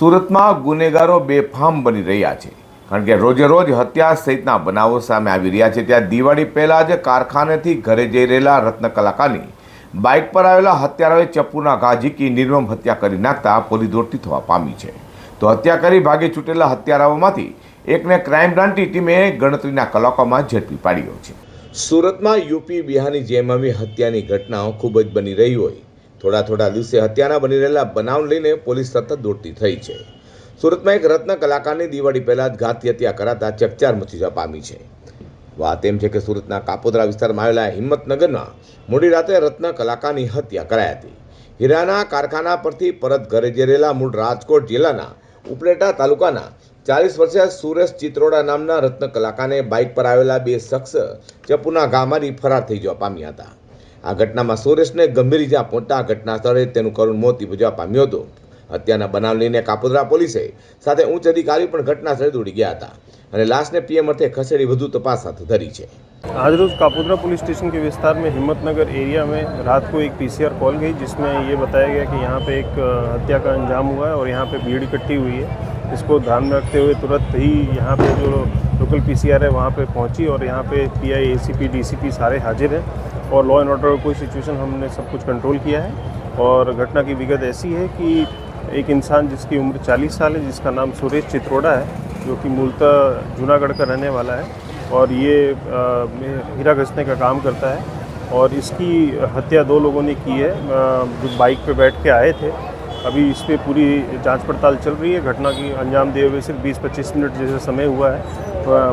સુરતમાં ગુનેગારો બેફામ બની રહ્યા છે, કારણ કે રોજે રોજ હત્યા સહિતના બનાવો સામે આવી રહ્યા છે। ત્યાં દિવાળી પહેલાં જ કારખાનેથી ઘરે જઈ રહેલા રત્ન કલાકારની બાઇક પર આવેલા હત્યારાઓએ ચપ્પુના ઘા ઝીકી નિર્મમ હત્યા કરી નાખતા પોલીસ દોડતી થવા પામી છે। તો હત્યા કરી ભાગી છૂટેલા હત્યારાઓમાંથી એકને ક્રાઇમ બ્રાન્ચની ટીમે ગણતરીના કલાકોમાં ઝડપી પાડ્યો છે। સુરતમાં યુપી બિહારની જેમ આવી હત્યાની ઘટનાઓ ખૂબ જ બની રહી હોય, થોડા દિવસે હત્યાના બની રહેલા બનાવ લઈને પોલીસ સતત દોડતી થઈ છે। સુરતમાં એક રત્ન કલાકારની દિવાળી પહેલા જ ઘાતકી હત્યા કરાતા ચકચાર મચી જવા પામી છે। વાત એમ છે કે સુરતના કાપોદ્રા વિસ્તારમાં આવેલા હિંમતનગરમાં મોડી રાતે રત્ન કલાકારની હત્યા કરાઈ હતી। હીરાના કારખાના પરથી પરત ઘરે જઈ રહેલા મૂળ રાજકોટ જિલ્લાના ઉપલેટા તાલુકાના 40 વર્ષીય સુરેશ ચિત્રોડા નામના રત્ન કલાકારને બાઇક પર આવેલા બે શખ્સ ચપ્પુના ઘા મારી ફરાર થઈ જવા પામ્યા હતા। આ ઘટનામાં સુરેશને ગંભીર ઇજા પહોંચતા ઘટના સ્થળે તેનું કરુણ મોત નિપજવા પામ્યું હતું। હત્યાના બનાવ લઈને કાપોદ્રા પોલીસે સાથે ઉચ્ચ અધિકારી પણ ઘટના સ્થળે દોડી ગયા હતા અને લાશને પીએમ અર્થે ખસેડી વધુ તપાસ હાથ ધરી છે। आज रोज़ कापोद्रा पुलिस स्टेशन के विस्तार में हिम्मतनगर एरिया में रात को एक पीसीआर कॉल गई, जिसमें ये बताया गया कि यहाँ पे एक हत्या का अंजाम हुआ है और यहाँ पे भीड़ इकट्ठी हुई है। इसको ध्यान में रखते हुए तुरंत ही यहाँ पे जो लोकल पीसीआर है वहाँ पे पहुँची और यहाँ पे पीआई, एसीपी, डीसीपी सारे हाजिर हैं और लॉ एंड ऑर्डर कोई सिचुएशन हमने सब कुछ कंट्रोल किया है। और घटना की विगत ऐसी है कि एक इंसान जिसकी उम्र 40 साल है, जिसका नाम सुरेश चित्रोड़ा है, जो कि मूलतः जूनागढ़ का रहने वाला है और ये हीरा घसने का काम करता है। और इसकी हत्या दो लोगों ने की है जो बाइक पे बैठ के आए थे। अभी इस पर पूरी जांच पड़ताल चल रही है। घटना की अंजाम दिए हुए सिर्फ 20-25 मिनट जैसे समय हुआ है।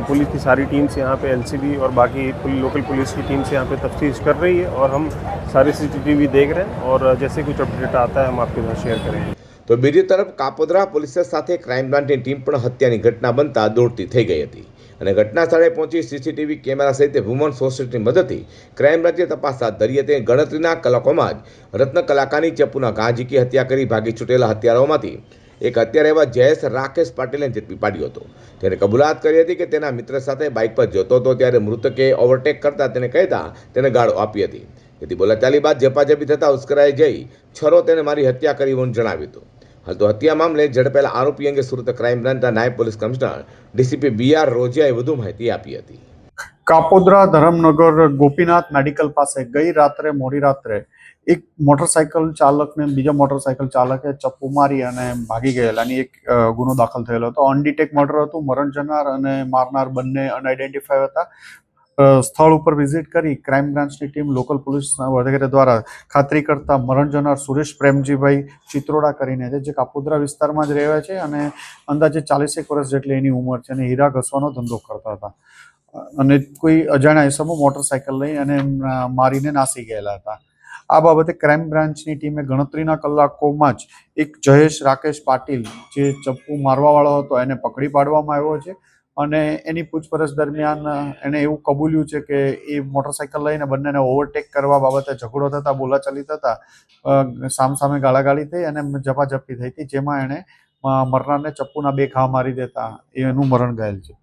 पुलिस की सारी टीम्स यहाँ पे एलसीबी और बाकी लोकल पुलिस की टीम से यहाँ पे तफ्तीश कर रही है और हम सारे सीसीटीवी देख रहे हैं और जैसे कुछ अपडेट आता है हम आपके साथ शेयर करेंगे। तो બીજી તરફ કાપોદ્રા પોલીસ સાથે ક્રાઇમ બ્રાન્ચની ટીમ પણ હત્યાની ઘટના બનતા દોડતી થઈ ગઈ હતી અને ઘટના સ્થળે પહોંચી સીસીટીવી કેમેરા સહિત વુમન સોસાયટીની મદદથી ક્રાઇમ બ્રાન્ચે તપાસ હાથ ધરી હતી। ગણતરીના કલાકોમાં જ રત્ન કલાકારની ચપ્પુના ઘા ઝીકી હત્યા કરી ભાગી છૂટેલા હત્યારાઓમાંથી એક હત્યારા એવા જયેશ રાકેશ પાટીલને ઝડપી પાડ્યો હતો। તેને કબૂલાત કરી હતી કે તેના મિત્ર સાથે બાઇક પર જતો હતો ત્યારે મૃતકે ઓવરટેક કરતા તેને કહેતા તેને ગાળો આપી હતી। તેથી બોલાચાલી બાદ ઝપાઝપી થતા ઉશ્કેરાઈ જઈ છરો તેને મારી હત્યા કરી હોવાનું જણાવ્યું હતું। હાલ તો હત્યા મામલે ઝડપેલા આરોપી અંગે સુરત ક્રાઇમ બ્રાન્ચના નાયબ પોલીસ કમિશનર ડીસીપી બીઆર રોજિયાએ વધુ માહિતી આપી હતી। કાપોદ્રા ધરમનગર ગોપીનાથ મેડિકલ પાસે ગઈ રાત્રે મોડી રાત્રે એક મોટરસાઇકલ ચાલકને બીજા મોટરસાઇકલ ચાલકે ચપ્પુ મારી અને ભાગી ગયેલાની એક ગુનો દાખલ થયેલો હતો। અનડિટેક મર્ડર હતું। મરણ જનાર અને મારનાર બંને અનઆઇડેન્ટિફાઈ હતા। સ્થળ ઉપર વિઝિટ કરી ક્રાઇમ બ્રાન્ચની ટીમ લોકલ પોલીસ વગેરે દ્વારા ખાતરી કરતા મરણ જનાર સુરેશ પ્રેમજીભાઈ ચિત્રોડા કરીને છે, જે કાપોદ્રા વિસ્તારમાં જ રહે છે અને અંદાજે 40 વર્ષ જેટલી એની ઉંમર છે અને હીરા ઘસવાનો ધંધો કરતા હતા અને કોઈ અજાણ્યા ઇસમો મોટરસાઇકલ લઈ અને મારીને નાસી ગયેલા હતા। આ બાબતે ક્રાઇમ બ્રાન્ચની ટીમે ગણતરીના કલાકોમાં જ એક જયેશ રાકેશ પાટીલ જે ચપ્પુ મારવાવાળો હતો એને પકડી પાડવામાં આવ્યો છે અને એની પૂછપરછ દરમિયાન એણે એવું કબૂલ્યું છે કે એ મોટરસાઇકલ લઈને બંનેને ઓવરટેક કરવા બાબતે ઝઘડો થતા બોલાચાલી થતા સામસામે ગાળાગાળી થઈ અને ઝપાઝપી થઈ હતી, જેમાં એણે મરનારને ચપ્પુના 2 ઘા મારી દેતા એનું મરણ ગયેલ છે।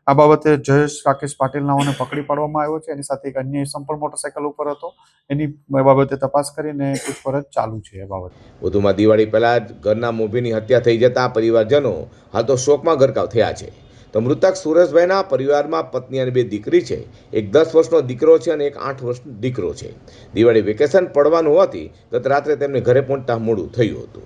આ બાબતે જયેશ રાકેશ પાટીલ નાઓને પકડી પાડવામાં આવ્યો છે। એની સાથે એક અન્ય ઇસમ પણ મોટરસાઇકલ ઉપર હતો। એની બાબતે તપાસ કરીને પૂછપરછ ચાલુ છે। એ બાબતે વધુમાં દિવાળી પહેલા જ ઘરના મોભીની હત્યા થઈ જતા પરિવારજનો હાલ તો શોકમાં ગરકાવ થયા છે। તો મૃતક સુરેશભાઈના પરિવારમાં પત્ની અને 2 દીકરી છે। એક 10 વર્ષનો દીકરો છે અને એક 8 વર્ષનો દીકરો છે। દિવાળી વેકેશન પડવાનું હોવાથી ગત રાત્રે તેમને ઘરે પહોંચતા મોડું થયું હતું।